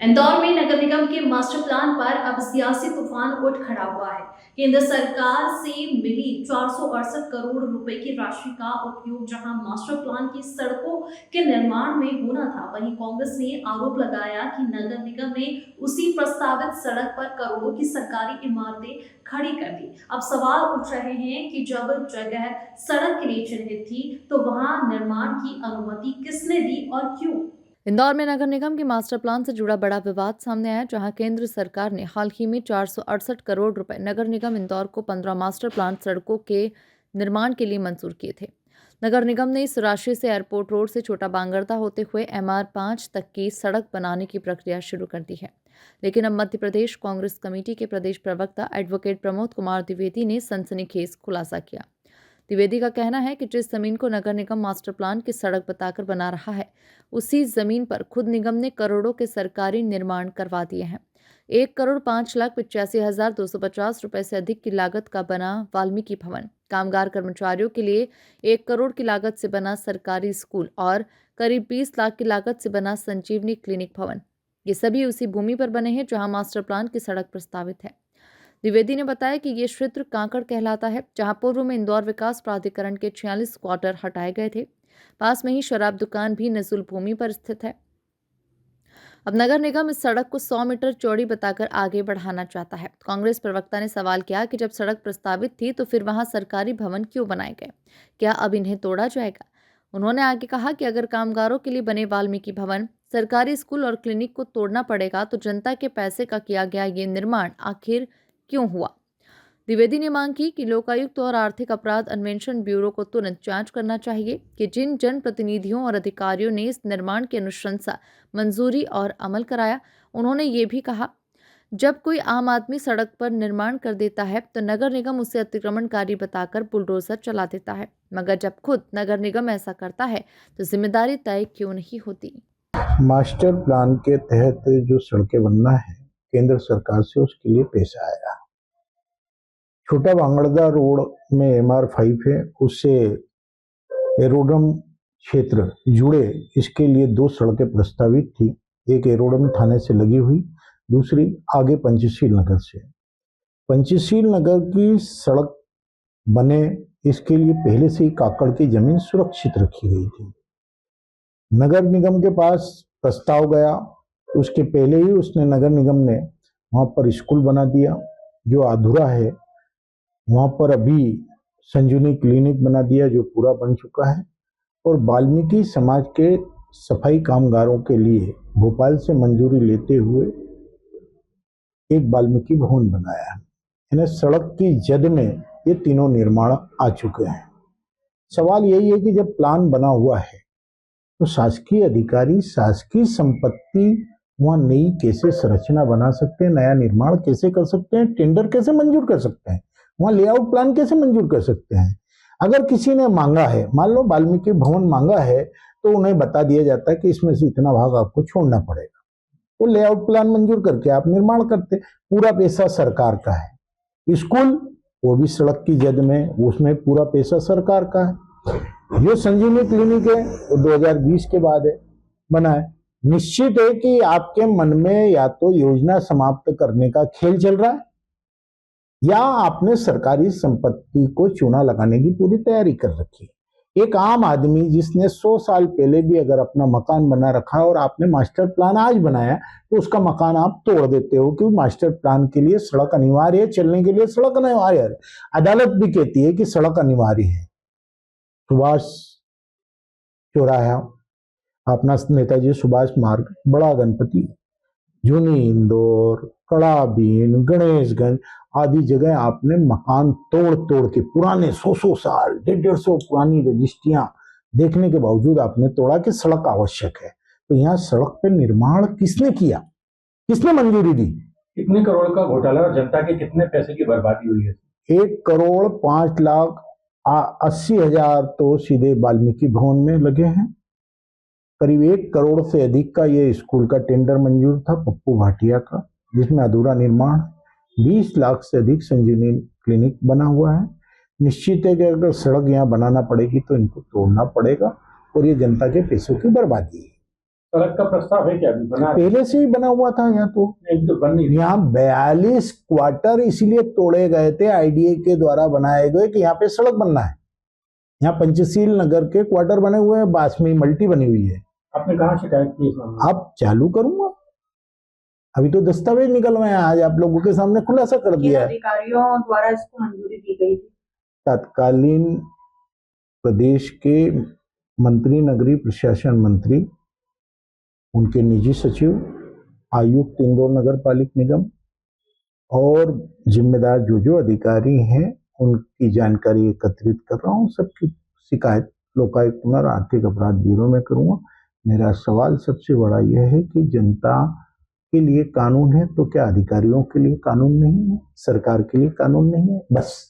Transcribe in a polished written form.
इंदौर में नगर निगम के master plan पर अब सियासी तूफान उठ खड़ा हुआ है। केंद्र सरकार से मिली 468 करोड़ रुपए की राशि का उपयोग जहां मास्टर प्लान की सड़कों के निर्माण में होना था, वहीं कांग्रेस ने आरोप लगाया कि नगर निगम ने उसी प्रस्तावित सड़क पर करोड़ों की सरकारी इमारतें खड़ी कर दी। अब सवाल उठ रहे हैं कि जब जगह सड़क के लिए चिन्हित थी, तो वहां निर्माण की अनुमति किसने दी और क्यों? इंदौर में नगर निगम के मास्टर प्लान से जुड़ा बड़ा विवाद सामने आया, जहां केंद्र सरकार ने हाल ही में 468 करोड़ रुपए नगर निगम इंदौर को 15 मास्टर प्लान सड़कों के निर्माण के लिए मंजूर किए थे। नगर निगम ने इस राशि से एयरपोर्ट रोड से छोटा बांगरदा होते हुए MR5 तक की सड़क बनाने की प्रक्रिया शुरू कर दी है। लेकिन अब मध्य प्रदेश कांग्रेस कमेटी के प्रदेश प्रवक्ता एडवोकेट प्रमोद कुमार द्विवेदी ने सनसनीखेज खुलासा किया। द्विवेदी का कहना है कि जिस जमीन को नगर निगम मास्टर प्लान की सड़क बताकर बना रहा है, उसी जमीन पर खुद निगम ने करोड़ों के सरकारी निर्माण करवा दिए हैं। 1,05,85,250 रुपए से अधिक की लागत का बना वाल्मीकि भवन, कामगार कर्मचारियों के लिए 1 करोड़ की लागत से बना सरकारी स्कूल और करीब 20 लाख की लागत से बना संजीवनी क्लिनिक भवन, ये सभी उसी भूमि पर बने हैं जहां मास्टर प्लान की सड़क प्रस्तावित है। द्विवेदी ने बताया कि ये क्षेत्र कांकड़ कहलाता है, जहां पूर्व में इंदौर विकास प्राधिकरण के 46 क्वार्टर हटाए गए थे। पास में ही शराब दुकान भी नजुल भूमि पर स्थित है। अब नगर निगम इस सड़क को 100 मीटर चौड़ी बताकर आगे बढ़ाना चाहता है। कांग्रेस प्रवक्ता ने सवाल किया कि जब सड़क प्रस्तावित थी तो फिर वहां सरकारी भवन क्यों बनाए गए? क्या अब इन्हें तोड़ा जाएगा? उन्होंने आगे कहा कि अगर कामगारों के लिए बने वाल्मीकि भवन, सरकारी स्कूल और क्लिनिक को तोड़ना पड़ेगा तो जनता के पैसे का किया गया ये निर्माण आखिर क्यों हुआ? द्विवेदी ने मांग की कि लोकायुक्त और आर्थिक अपराध अन्वेषण ब्यूरो को तुरंत जांच करना चाहिए कि जिन जनप्रतिनिधियों और अधिकारियों ने इस निर्माण की अनुशंसा, मंजूरी और अमल कराया। उन्होंने ये भी कहा, जब कोई आम आदमी सड़क पर निर्माण कर देता है तो नगर निगम उसे अतिक्रमणकारी बताकर बुलडोजर चला देता है, मगर जब खुद नगर निगम ऐसा करता है तो जिम्मेदारी तय क्यों नहीं होती? मास्टर प्लान के तहत जो सड़कें बनना है, केंद्र सरकार से उसके लिए पैसा आया। छोटा बांगड़दा रोड में MR5 है, उससे एरोडम क्षेत्र जुड़े, इसके लिए 2 सड़कें प्रस्तावित थी। एक एरोडम थाने से लगी हुई, दूसरी आगे पंचशील नगर से। पंचशील नगर की सड़क बने, इसके लिए पहले से ही काकड़ की जमीन सुरक्षित रखी गई थी। नगर निगम के पास प्रस्ताव गया, उसके पहले ही उसने नगर निगम ने वहां पर स्कूल बना दिया जो अधूरा है। वहां पर अभी संजीवनी क्लिनिक बना दिया जो पूरा बन चुका है, और वाल्मीकि समाज के सफाई कामगारों के लिए भोपाल से मंजूरी लेते हुए एक वाल्मीकि भवन बनाया है। यानी सड़क की जद में ये तीनों निर्माण आ चुके हैं। सवाल यही है कि जब प्लान बना हुआ है तो शासकीय अधिकारी शासकीय संपत्ति वहां नई कैसे संरचना बना सकते हैं, नया निर्माण कैसे कर सकते हैं, टेंडर कैसे मंजूर कर सकते हैं, वहां लेआउट प्लान कैसे मंजूर कर सकते हैं। अगर किसी ने मांगा है, मान लो वाल्मीकि भवन मांगा है, तो उन्हें बता दिया जाता है कि इसमें से इतना भाग आपको छोड़ना पड़ेगा, तो लेआउट प्लान मंजूर करके आप निर्माण करते। पूरा पैसा सरकार का है। स्कूल वो भी सड़क की जद में, उसमें पूरा पैसा सरकार का है। जो संजीवनी क्लिनिक है वो 2020 के बाद है बना है। निश्चित है कि आपके मन में या तो योजना समाप्त करने का खेल चल रहा है, या आपने सरकारी संपत्ति को चूना लगाने की पूरी तैयारी कर रखी है। एक आम आदमी जिसने 100 साल पहले भी अगर अपना मकान बना रखा है और आपने मास्टर प्लान आज बनाया, तो उसका मकान आप तोड़ देते हो कि मास्टर प्लान के लिए सड़क अनिवार्य है, चलने के लिए सड़क अनिवार्य है। अदालत भी कहती है कि सड़क अनिवार्य है। सुभाष चौराहा, अपना नेताजी सुभाष मार्ग, बड़ा गणपति, जूनी इंदौर, कड़ाबीन, गणेशगंज आदि जगह आपने मकान तोड़ तोड़ के पुराने 100 साल 150 पुरानी रजिस्ट्रियां देखने के बावजूद आपने तोड़ा कि सड़क आवश्यक है। तो यहाँ सड़क पे निर्माण किसने किया, किसने मंजूरी दी? कितने करोड़ का घोटाला और जनता के कितने पैसे की बर्बादी हुई है? 1,05,80,000 तो सीधे वाल्मीकि भवन में लगे हैं। करीब 1 करोड़ से अधिक का ये स्कूल का टेंडर मंजूर था पप्पू भाटिया का, जिसमें अधूरा निर्माण। 20 लाख से अधिक संजीवनी क्लिनिक बना हुआ है। निश्चित है कि अगर सड़क यहाँ बनाना पड़ेगी तो इनको तोड़ना पड़ेगा, और ये जनता के पैसों की बर्बादी है। सड़क का प्रस्ताव है क्या अभी बना है? पहले से ही बना हुआ था यहाँ तो। एक तो बन नहीं रही। यहाँ 42 क्वार्टर इसलिए तोड़े गए थे आईडीए के द्वारा बनाए गए कि यहाँ पे सड़क बनना है। यहाँ पंचशील नगर के क्वार्टर बने हुए हैं, बास में मल्टी बनी हुई है। आपने कहाँ शिकायत की इस मामले में? अब चालू करूंगा, अभी तो दस्तावेज निकलवाए, आज आप लोगों के सामने खुलासा कर दिया है। अधिकारियों द्वारा इसको मंजूरी दी गई थी। तत्कालीन प्रदेश के मंत्री, नगरीय प्रशासन मंत्री, उनके निजी सचिव, आयुक्त इंदौर नगर पालिक निगम और जिम्मेदार जो अधिकारी हैं उनकी जानकारी एकत्रित कर रहा हूँ। सबकी शिकायत लोकायुक्त और आर्थिक अपराध ब्यूरो में करूंगा। मेरा सवाल सबसे बड़ा यह है कि जनता के लिए कानून है तो क्या अधिकारियों के लिए कानून नहीं है, सरकार के लिए कानून नहीं है? बस